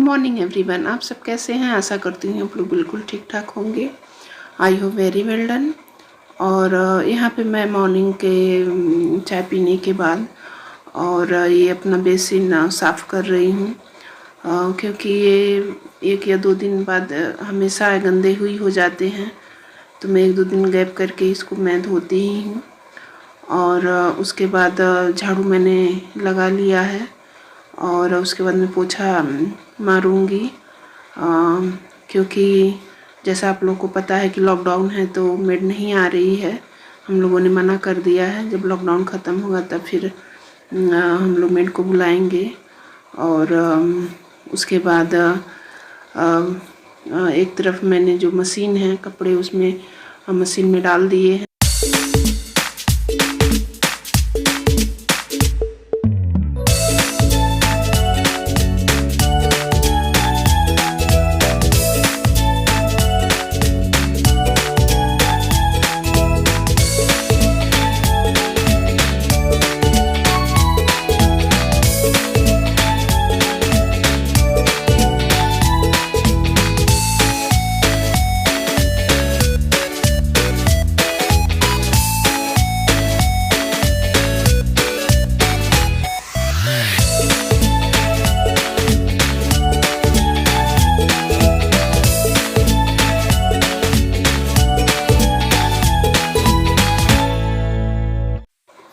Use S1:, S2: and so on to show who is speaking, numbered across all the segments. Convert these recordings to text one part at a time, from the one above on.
S1: Morning everyone, आप सब कैसे हैं। आशा करती हूँ आप लोग बिल्कुल ठीक ठाक होंगे। आई हो वेरी वेल डन। और यहाँ पे मैं मॉर्निंग के चाय पीने के बाद और ये अपना बेसिन साफ़ कर रही हूँ, क्योंकि ये 1 या 2 दिन बाद हमेशा गंदे हुई हो जाते हैं। तो मैं 1-2 दिन गैप करके इसको मैं धोती ही हूँ। और उसके बाद झाड़ू मैंने लगा लिया है और उसके बाद मैं पोछा मारूंगी, क्योंकि जैसा आप लोगों को पता है कि लॉकडाउन है तो मेड नहीं आ रही है। हम लोगों ने मना कर दिया है, जब लॉकडाउन ख़त्म होगा तब फिर हम लोग मेड को बुलाएंगे। और उसके बाद एक तरफ मैंने जो मशीन है कपड़े उसमें मशीन में डाल दिए हैं।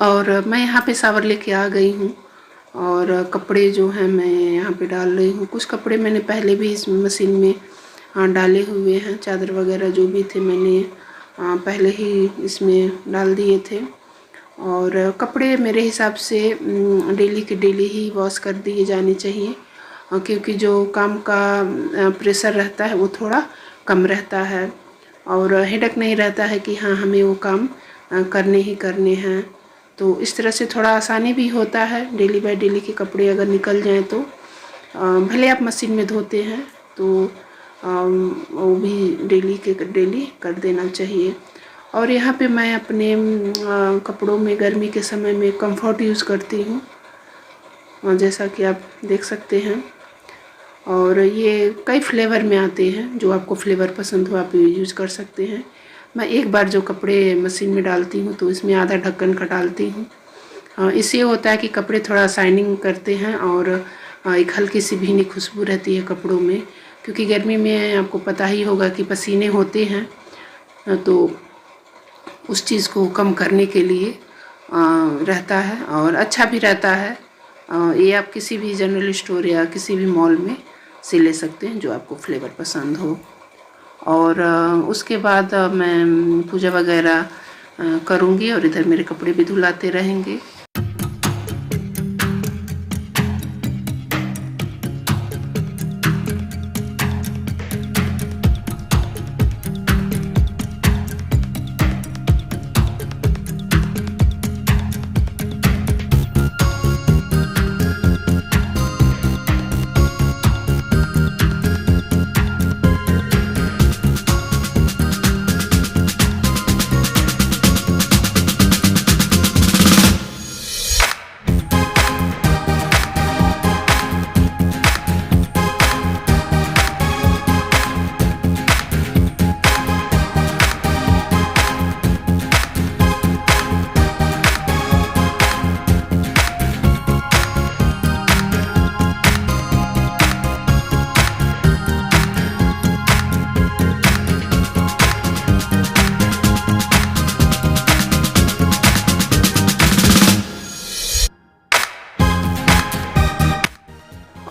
S1: और मैं यहाँ पे शावर लेके आ गई हूँ और कपड़े जो हैं मैं यहाँ पे डाल रही हूँ। कुछ कपड़े मैंने पहले भी इस मशीन में डाले हुए हैं, चादर वगैरह जो भी थे मैंने पहले ही इसमें डाल दिए थे। और कपड़े मेरे हिसाब से डेली के डेली ही वॉश कर दिए जाने चाहिए, क्योंकि जो काम का प्रेशर रहता है वो थोड़ा कम रहता है और हेडेक नहीं रहता है कि हाँ हमें वो काम करने ही करने हैं। तो इस तरह से थोड़ा आसानी भी होता है। डेली बाय डेली के कपड़े अगर निकल जाएं तो भले आप मशीन में धोते हैं तो वो भी डेली के डेली कर देना चाहिए। और यहाँ पे मैं अपने कपड़ों में गर्मी के समय में कंफर्ट यूज़ करती हूँ, जैसा कि आप देख सकते हैं। और ये कई फ्लेवर में आते हैं, जो आपको फ्लेवर पसंद हो आप यूज़ कर सकते हैं। मैं एक बार जो कपड़े मशीन में डालती हूँ तो इसमें आधा ढक्कन का डालती हूँ। इससे होता है कि कपड़े थोड़ा शाइनिंग करते हैं और एक हल्की सी भीनी खुशबू रहती है कपड़ों में, क्योंकि गर्मी में आपको पता ही होगा कि पसीने होते हैं। तो उस चीज़ को कम करने के लिए रहता है और अच्छा भी रहता है। ये आप किसी भी जनरल स्टोर या किसी भी मॉल में से ले सकते हैं जो आपको फ्लेवर पसंद हो। और उसके बाद मैं पूजा वगैरह करूँगी और इधर मेरे कपड़े भी धुलाते रहेंगे।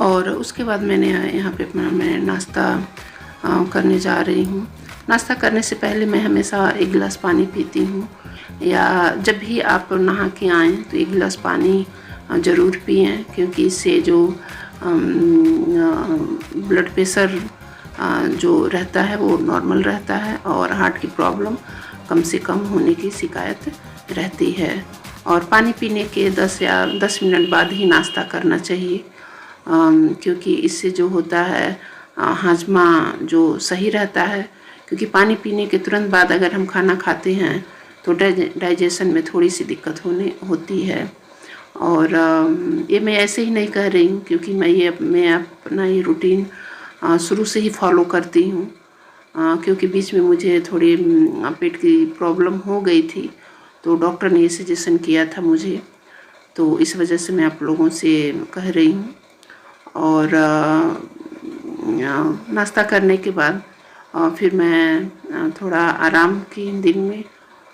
S1: और उसके बाद मैंने यहाँ पे अपना मैं नाश्ता करने जा रही हूँ। नाश्ता करने से पहले मैं हमेशा 1 गिलास पानी पीती हूँ, या जब भी आप नहा के आएँ तो 1 गिलास पानी ज़रूर पिएं, क्योंकि इससे जो ब्लड प्रेशर जो रहता है वो नॉर्मल रहता है और हार्ट की प्रॉब्लम कम से कम होने की शिकायत रहती है। और पानी पीने के 10 मिनट बाद ही नाश्ता करना चाहिए, क्योंकि इससे जो होता है हाजमा जो सही रहता है। क्योंकि पानी पीने के तुरंत बाद अगर हम खाना खाते हैं तो डाइजेशन में थोड़ी सी दिक्कत होती है। और ये मैं ऐसे ही नहीं कह रही हूँ, क्योंकि मैं अपना ये रूटीन शुरू से ही फॉलो करती हूँ। क्योंकि बीच में मुझे थोड़ी पेट की प्रॉब्लम हो गई थी, तो डॉक्टर ने ये सजेशन किया था मुझे, तो इस वजह से मैं आप लोगों से कह रही हूँ। और नाश्ता करने के बाद फिर मैं थोड़ा आराम की दिन में,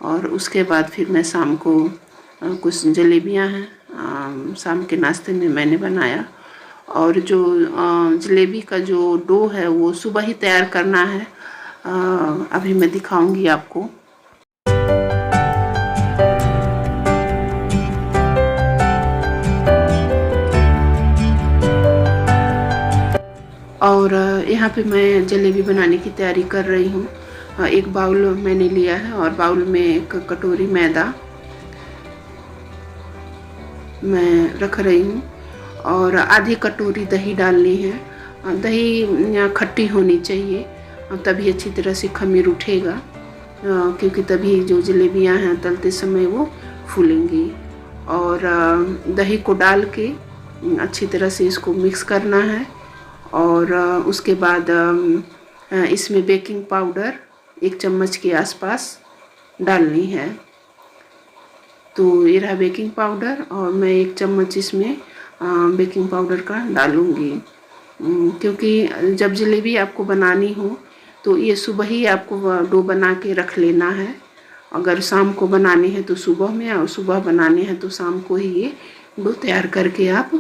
S1: और उसके बाद फिर मैं शाम को कुछ जलेबियाँ हैं शाम के नाश्ते में मैंने बनाया। और जो जलेबी का जो डो है वो सुबह ही तैयार करना है, अभी मैं दिखाऊंगी आपको। और यहाँ पे मैं जलेबी बनाने की तैयारी कर रही हूँ। एक बाउल मैंने लिया है और बाउल में एक कटोरी मैदा मैं रख रही हूँ, और आधी कटोरी दही डालनी है। दही खट्टी होनी चाहिए, तभी अच्छी तरह से खमीर उठेगा, क्योंकि तभी जो जलेबियाँ हैं तलते समय वो फूलेंगी। और दही को डाल के अच्छी तरह से इसको मिक्स करना है। और उसके बाद इसमें बेकिंग पाउडर 1 चम्मच के आसपास डालनी है। तो ये रहा बेकिंग पाउडर, और मैं 1 चम्मच इसमें बेकिंग पाउडर का डालूँगी, क्योंकि जब जलेबी आपको बनानी हो तो ये सुबह ही आपको डो बना के रख लेना है। अगर शाम को बनानी है तो सुबह में, और सुबह बनाने हैं तो शाम को ही ये डो तैयार करके आप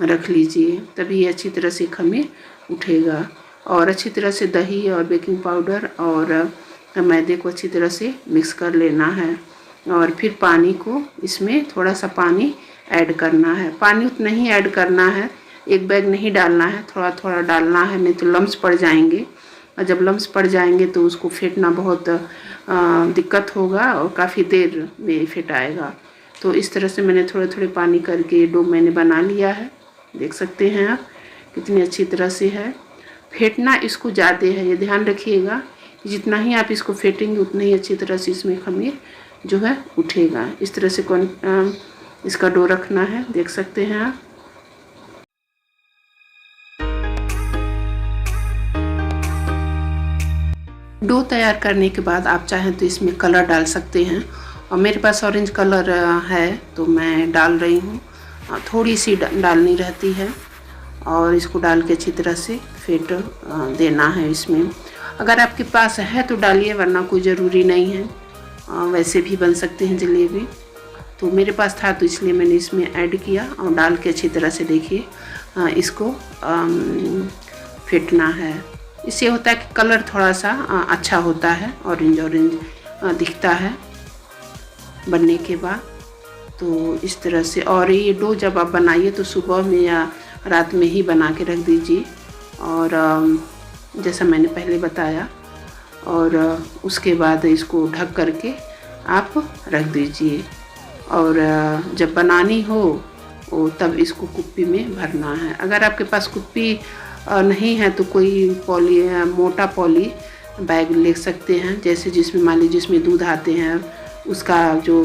S1: रख लीजिए, तभी ये अच्छी तरह से खमीर उठेगा। और अच्छी तरह से दही और बेकिंग पाउडर और मैदे को अच्छी तरह से मिक्स कर लेना है। और फिर पानी को, इसमें थोड़ा सा पानी ऐड करना है। पानी उतना ही ऐड करना है, एक बैग नहीं डालना है, थोड़ा थोड़ा डालना है, नहीं तो लम्स पड़ जाएंगे। और जब लम्स पड़ जाएंगे तो उसको फेंटना बहुत दिक्कत होगा, और काफ़ी देर में फेंट आएगा। तो इस तरह से मैंने थोड़े थोड़े पानी करके डो मैंने बना लिया है। देख सकते हैं आप कितनी अच्छी तरह से है। फेंटना इसको ज़्यादा है, ये ध्यान रखिएगा, जितना ही आप इसको फेंटेंगे उतना ही अच्छी तरह से इसमें खमीर जो है उठेगा। इस तरह से इसका डो रखना है, देख सकते हैं आप। डो तैयार करने के बाद आप चाहें तो इसमें कलर डाल सकते हैं, और मेरे पास ऑरेंज कलर है तो मैं डाल रही हूँ। थोड़ी सी डालनी रहती है, और इसको डाल के अच्छी तरह से फेंट देना है इसमें। अगर आपके पास है तो डालिए, वरना कोई ज़रूरी नहीं है, वैसे भी बन सकते हैं जलेबी। तो मेरे पास था तो इसलिए मैंने इसमें ऐड किया, और डाल के अच्छी तरह से देखिए इसको फेंटना है। इससे होता है कि कलर थोड़ा सा अच्छा होता है, ऑरेंज ऑरेंज दिखता है बनने के बाद। तो इस तरह से, और ये डो जब आप बनाइए तो सुबह में या रात में ही बना के रख दीजिए, और जैसा मैंने पहले बताया। और उसके बाद इसको ढक करके आप रख दीजिए, और जब बनानी हो तब इसको कुप्पी में भरना है। अगर आपके पास कुप्पी नहीं है तो कोई मोटा पॉली बैग ले सकते हैं, जैसे जिसमें मान लीजिए जिसमें दूध आते हैं उसका जो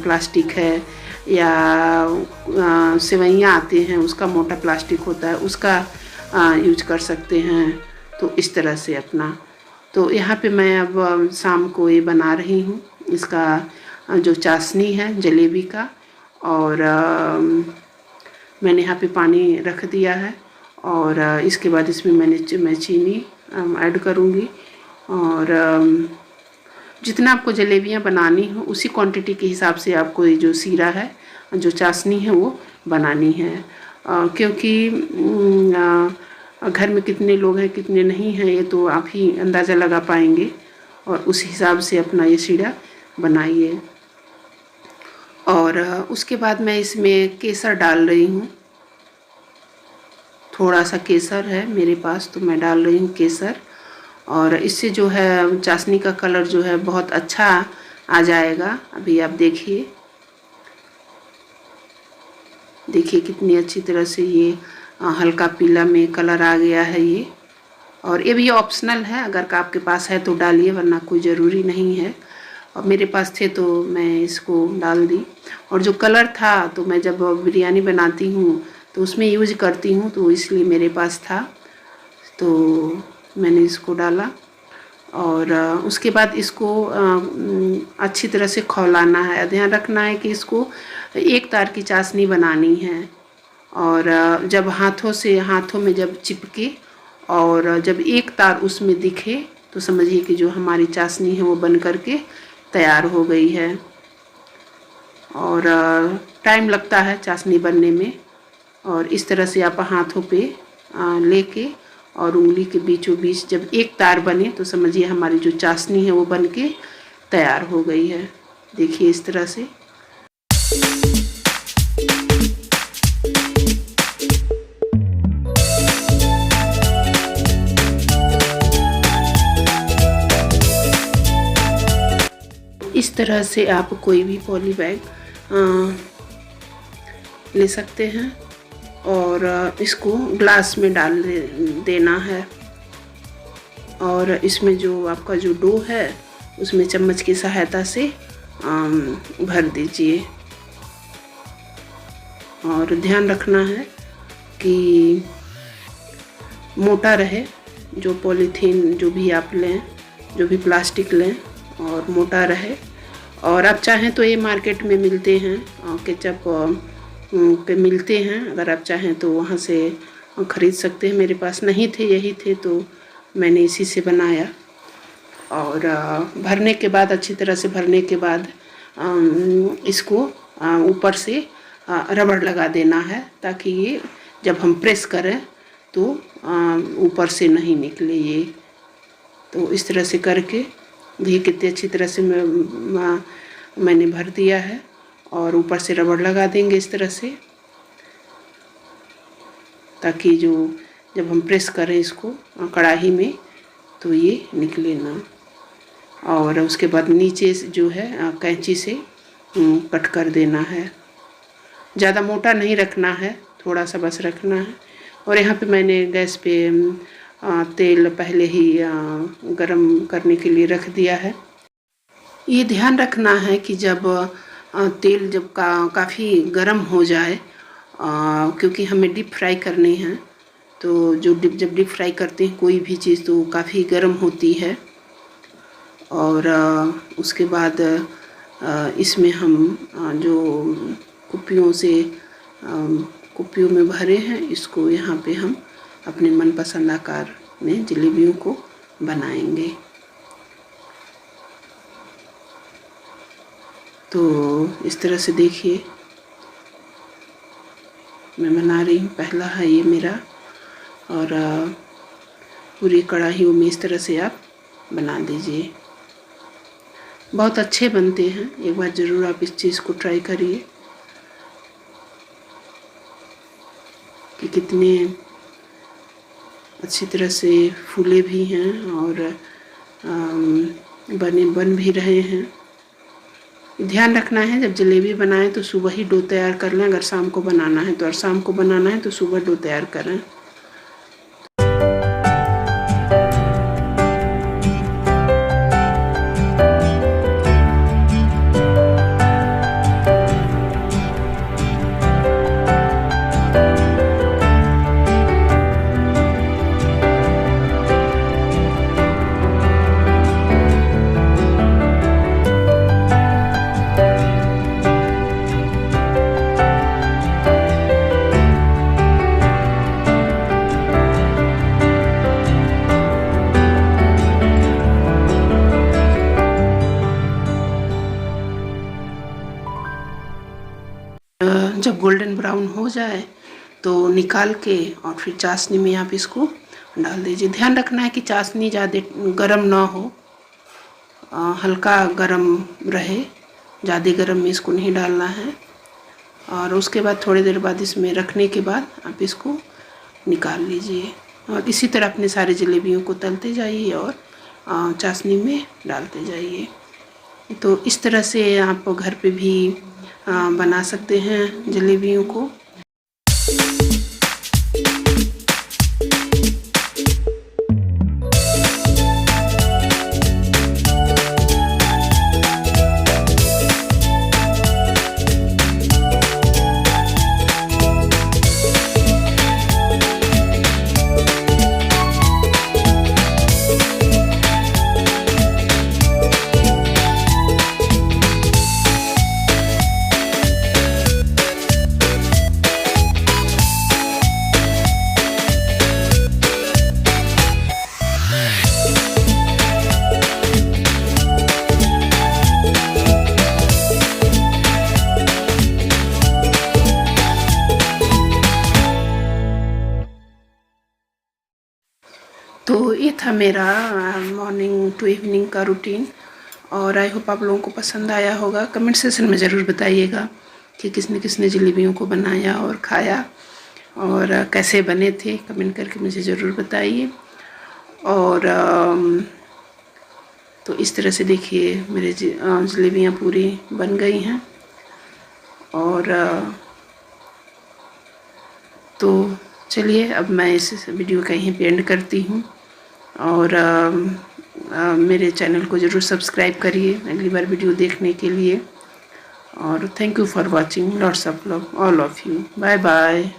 S1: प्लास्टिक है, या सेवइयाँ आते हैं उसका मोटा प्लास्टिक होता है, उसका यूज कर सकते हैं। तो इस तरह से अपना, तो यहाँ पे मैं अब शाम को ये बना रही हूँ, इसका जो चाशनी है जलेबी का। और मैंने यहाँ पे पानी रख दिया है, और इसके बाद इसमें मैं चीनी ऐड करूँगी। और जितना आपको जलेबियाँ बनानी हो उसी क्वांटिटी के हिसाब से आपको ये जो सीरा है, जो चाशनी है वो बनानी है, क्योंकि घर में कितने लोग हैं कितने नहीं हैं ये तो आप ही अंदाज़ा लगा पाएंगे, और उस हिसाब से अपना ये सीरा बनाइए। और उसके बाद मैं इसमें केसर डाल रही हूँ, थोड़ा सा केसर है मेरे पास तो मैं डाल रही हूँ केसर। और इससे जो है चाशनी का कलर जो है बहुत अच्छा आ जाएगा। अभी आप देखिए कितनी अच्छी तरह से ये हल्का पीला में कलर आ गया है ये। और ये भी ऑप्शनल है, अगर आपके पास है तो डालिए, वरना कोई ज़रूरी नहीं है। और मेरे पास थे तो मैं इसको डाल दी। और जो कलर था तो मैं जब बिरयानी बनाती हूँ तो उसमें यूज करती हूँ, तो इसलिए मेरे पास था तो मैंने इसको डाला। और उसके बाद इसको अच्छी तरह से खौलाना है। ध्यान रखना है कि इसको एक तार की चाशनी बनानी है। और जब हाथों में जब चिपके और जब एक तार उसमें दिखे तो समझिए कि जो हमारी चाशनी है वो बन करके तैयार हो गई है। और टाइम लगता है चाशनी बनने में। और इस तरह से आप हाथों पे लेके और उंगली के बीचों बीच जब एक तार बने तो समझिए हमारी जो चाशनी है वो बन के तैयार हो गई है। देखिए इस तरह से। इस तरह से आप कोई भी पॉली बैग ले सकते हैं और इसको ग्लास में डाल देना है। और इसमें जो आपका जो डो है उसमें चम्मच की सहायता से भर दीजिए। और ध्यान रखना है कि मोटा रहे। जो पॉलीथीन जो भी आप लें, जो भी प्लास्टिक लें, और मोटा रहे। और आप चाहें तो ये मार्केट में मिलते हैं, केचप के मिलते हैं। अगर आप चाहें तो वहाँ से ख़रीद सकते हैं। मेरे पास नहीं थे, यही थे तो मैंने इसी से बनाया। और भरने के बाद, अच्छी तरह से भरने के बाद इसको ऊपर से रबड़ लगा देना है, ताकि ये जब हम प्रेस करें तो ऊपर से नहीं निकले ये। तो इस तरह से करके देखिए कितनी अच्छी तरह से मैंने भर दिया है। और ऊपर से रबड़ लगा देंगे इस तरह से, ताकि जो जब हम प्रेस करें इसको कढ़ाई में तो ये निकले ना। और उसके बाद नीचे जो है कैंची से कट कर देना है। ज़्यादा मोटा नहीं रखना है, थोड़ा सा बस रखना है। और यहाँ पे मैंने गैस पे तेल पहले ही गरम करने के लिए रख दिया है। ये ध्यान रखना है कि जब तेल जब काफ़ी गरम हो जाए, क्योंकि हमें डीप फ्राई करनी है, तो जब डीप फ्राई करते हैं कोई भी चीज़ तो काफ़ी गरम होती है। और उसके बाद इसमें हम जो कुप्पियों में भरे हैं, इसको यहाँ पे हम अपने मनपसंद आकार में जलेबियों को बनाएंगे। तो इस तरह से देखिए मैं बना रही हूँ। पहला है ये मेरा। और पूरी कढ़ाइयों में इस तरह से आप बना दीजिए। बहुत अच्छे बनते हैं, एक बार ज़रूर आप इस चीज़ को ट्राई करिए कि कितने अच्छी तरह से फूले भी हैं और बन भी रहे हैं। ध्यान रखना है जब जलेबी बनाएं तो सुबह ही डो तैयार कर लें। अगर शाम को बनाना है तो, और शाम को बनाना है तो सुबह डो तैयार करें। जब गोल्डन ब्राउन हो जाए तो निकाल के और फिर चाशनी में आप इसको डाल दीजिए। ध्यान रखना है कि चाशनी ज़्यादा गरम ना हो, हल्का गरम रहे, ज़्यादा गरम में इसको नहीं डालना है। और उसके बाद थोड़ी देर बाद इसमें रखने के बाद आप इसको निकाल लीजिए। और इसी तरह अपने सारे जलेबियों को तलते जाइए और चाशनी में डालते जाइए। तो इस तरह से आप घर पे भी बना सकते हैं जलेबियों को। तो ये था मेरा मॉर्निंग टू इवनिंग का रूटीन, और आई होप आप लोगों को पसंद आया होगा। कमेंट सेशन में ज़रूर बताइएगा कि किसने किसने जलेबियों को बनाया और खाया, और कैसे बने थे, कमेंट करके मुझे ज़रूर बताइए। और तो इस तरह से देखिए मेरे जलेबियाँ पूरी बन गई हैं। और तो चलिए अब मैं इस वीडियो का यहीं पे एंड करती हूँ, और मेरे चैनल को ज़रूर सब्सक्राइब करिए अगली बार वीडियो देखने के लिए। और thank you for watching, lots of love all of you, bye bye.